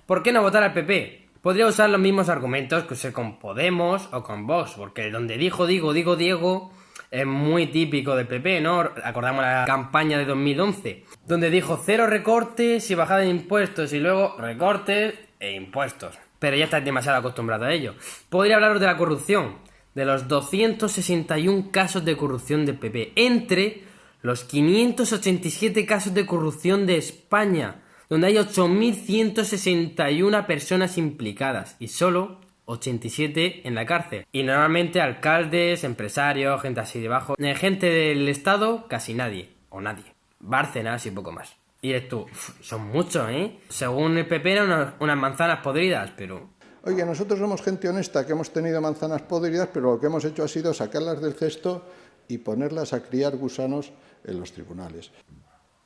¿Por qué no votar al PP? Podría usar los mismos argumentos que usé con Podemos o con Vox, porque donde digo Diego es muy típico del PP, ¿no? Acordamos la campaña de 2011, donde dijo cero recortes y bajada de impuestos y luego recortes e impuestos. Pero ya estáis demasiado acostumbrados a ello. Podría hablaros de la corrupción, de los 261 casos de corrupción del PP, entre los 587 casos de corrupción de España, donde hay 8.161 personas implicadas y solo 87 en la cárcel. Y normalmente alcaldes, empresarios, gente así debajo. Gente del Estado, casi nadie, o nadie. Bárcenas y poco más. Y eres tú, son muchos, ¿eh? Según el PP eran unas manzanas podridas, pero... Oye, nosotros somos gente honesta, que hemos tenido manzanas podridas, pero lo que hemos hecho ha sido sacarlas del cesto y ponerlas a criar gusanos en los tribunales.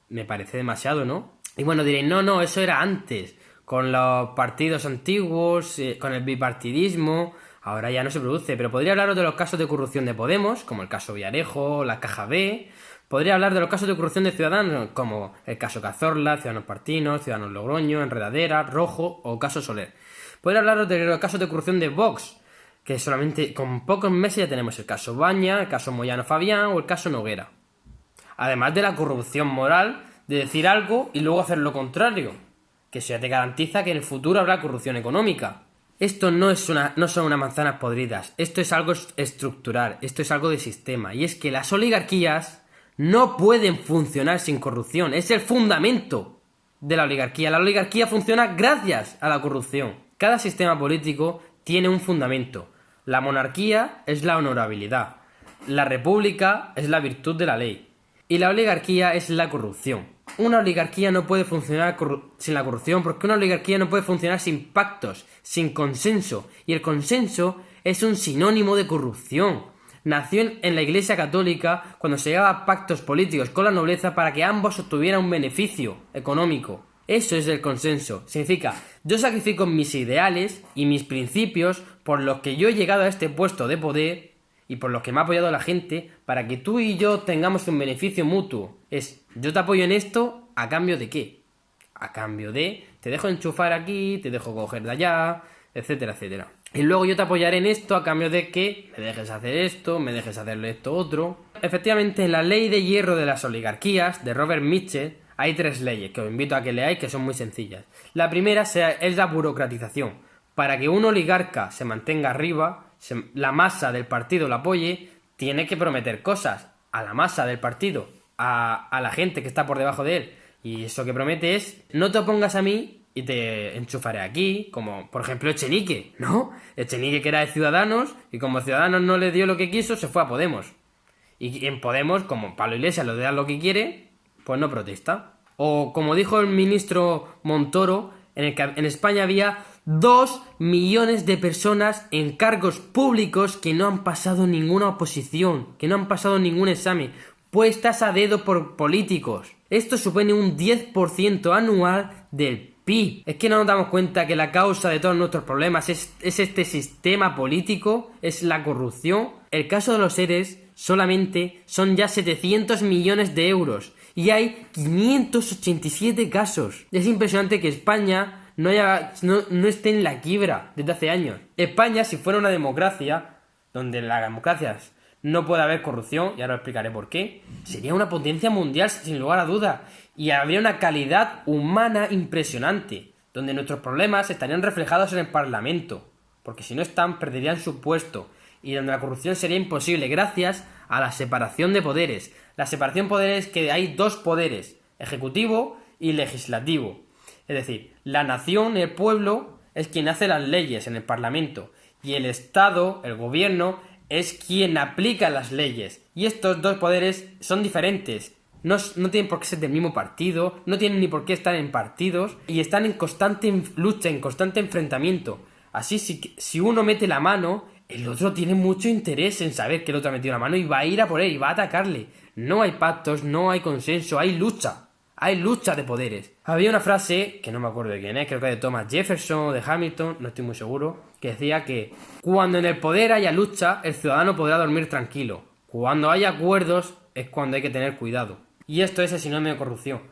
Me parece demasiado, ¿no? Y bueno, diréis, no, eso era antes, con los partidos antiguos, con el bipartidismo, ahora ya no se produce, pero podría hablaros de los casos de corrupción de Podemos, como el caso Villarejo, la Caja B. Podría hablar de los casos de corrupción de Ciudadanos, como el caso Cazorla, Ciudadanos Partinos, Ciudadanos Logroño, Enredadera, Rojo o caso Soler. Podría hablaros de los casos de corrupción de Vox, que solamente con pocos meses ya tenemos el caso Baña, el caso Moyano Fabián o el caso Noguera. Además de la corrupción moral de decir algo y luego hacer lo contrario, que eso ya te garantiza que en el futuro habrá corrupción económica. Esto no son unas manzanas podridas, esto es algo estructural, esto es algo de sistema, y es que las oligarquías no pueden funcionar sin corrupción, es el fundamento de la oligarquía. La oligarquía funciona gracias a la corrupción. Cada sistema político tiene un fundamento. La monarquía es la honorabilidad, la república es la virtud de la ley, y la oligarquía es la corrupción. Una oligarquía no puede funcionar sin la corrupción, porque una oligarquía no puede funcionar sin pactos, sin consenso, y el consenso es un sinónimo de corrupción. Nació en la Iglesia Católica cuando se llegaba a pactos políticos con la nobleza para que ambos obtuvieran un beneficio económico. Eso es el consenso. Significa, yo sacrifico mis ideales y mis principios por los que yo he llegado a este puesto de poder y por los que me ha apoyado la gente para que tú y yo tengamos un beneficio mutuo. Es, yo te apoyo en esto, ¿a cambio de qué? A cambio de, te dejo enchufar aquí, te dejo coger de allá, etcétera, etcétera. Y luego yo te apoyaré en esto a cambio de que me dejes hacer esto, me dejes hacerle esto otro. Efectivamente, en la ley de hierro de las oligarquías, de Robert Mitchell, hay 3 leyes que os invito a que leáis, que son muy sencillas. La primera es la burocratización. Para que un oligarca se mantenga arriba, la masa del partido lo apoye, tiene que prometer cosas a la masa del partido, a la gente que está por debajo de él. Y eso que promete es, no te opongas a mí y te enchufaré aquí, como por ejemplo Echenique, ¿no? Echenique, que era de Ciudadanos, y como Ciudadanos no le dio lo que quiso, se fue a Podemos. Y en Podemos, como Pablo Iglesias le da lo que quiere, pues no protesta. O como dijo el ministro Montoro, en España había 2 millones de personas en cargos públicos que no han pasado ninguna oposición, que no han pasado ningún examen, puestas a dedo por políticos. Esto supone un 10% anual del PIB. Es que no nos damos cuenta que la causa de todos nuestros problemas es este sistema político, es la corrupción. El caso de los ERES solamente son ya 700 millones de euros y hay 587 casos. Es impresionante que España no esté en la quiebra desde hace años. España, si fuera una democracia, donde en las democracias no puede haber corrupción, y ahora explicaré por qué, sería una potencia mundial sin lugar a dudas, y habría una calidad humana impresionante, donde nuestros problemas estarían reflejados en el Parlamento, porque si no están, perderían su puesto, y donde la corrupción sería imposible gracias a la separación de poderes. La separación de poderes es que hay 2 poderes, ejecutivo y legislativo. Es decir, la nación, el pueblo, es quien hace las leyes en el Parlamento, y el Estado, el gobierno, es quien aplica las leyes. Y estos 2 poderes son diferentes. No tienen por qué ser del mismo partido, no tienen ni por qué estar en partidos, y están en constante lucha, en constante enfrentamiento. Así, si uno mete la mano, el otro tiene mucho interés en saber que el otro ha metido la mano y va a ir a por él y va a atacarle. No hay pactos, no hay consenso, hay lucha. Hay lucha de poderes. Había una frase, que no me acuerdo de quién es, creo que de Thomas Jefferson o de Hamilton, no estoy muy seguro, que decía que cuando en el poder haya lucha, el ciudadano podrá dormir tranquilo. Cuando haya acuerdos, es cuando hay que tener cuidado. Y esto es el sinónimo de corrupción.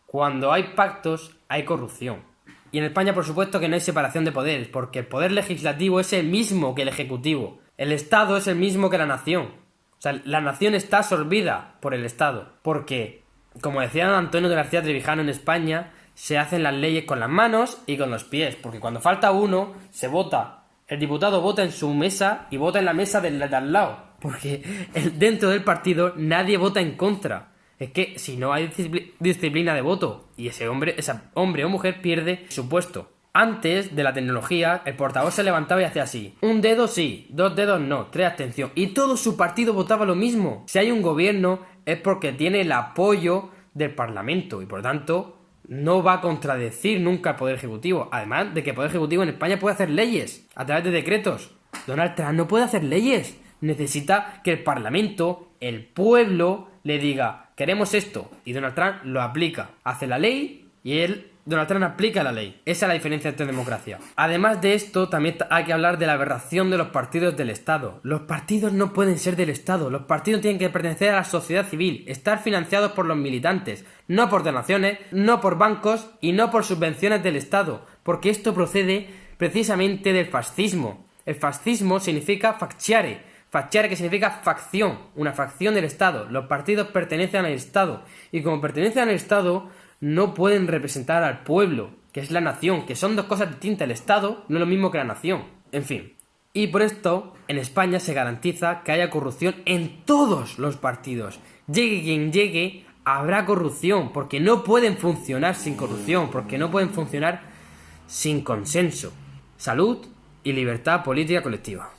Cuando hay pactos, hay corrupción. Y en España, por supuesto, que no hay separación de poderes, porque el poder legislativo es el mismo que el ejecutivo. El Estado es el mismo que la nación. O sea, la nación está absorbida por el Estado. Porque, como decía Antonio de García Trevijano, en España se hacen las leyes con las manos y con los pies. Porque cuando falta uno, se vota. El diputado vota en su mesa y vota en la mesa del de al lado. Porque dentro del partido nadie vota en contra. Es que si no hay disciplina de voto y ese hombre o mujer pierde su puesto. Antes de la tecnología, el portavoz se levantaba y hacía así: un dedo sí, dos dedos no, tres abstención. Y todo su partido votaba lo mismo. Si hay un gobierno es porque tiene el apoyo del Parlamento y por tanto no va a contradecir nunca al Poder Ejecutivo. Además de que el Poder Ejecutivo en España puede hacer leyes a través de decretos. Donald Trump no puede hacer leyes. Necesita que el Parlamento, el pueblo, le diga: queremos esto. Y Donald Trump lo aplica. Hace la ley y Donald Trump aplica la ley. Esa es la diferencia entre democracia. Además de esto, también hay que hablar de la aberración de los partidos del Estado. Los partidos no pueden ser del Estado. Los partidos tienen que pertenecer a la sociedad civil, estar financiados por los militantes, no por donaciones, no por bancos y no por subvenciones del Estado, porque esto procede precisamente del fascismo. El fascismo significa facciare, que significa facción, una facción del Estado. Los partidos pertenecen al Estado y como pertenecen al Estado no pueden representar al pueblo, que es la nación, que son dos cosas distintas. El Estado no es lo mismo que la nación. En fin. Y por esto, en España se garantiza que haya corrupción en todos los partidos. Llegue quien llegue, habrá corrupción, porque no pueden funcionar sin corrupción, porque no pueden funcionar sin consenso. Salud y libertad política colectiva.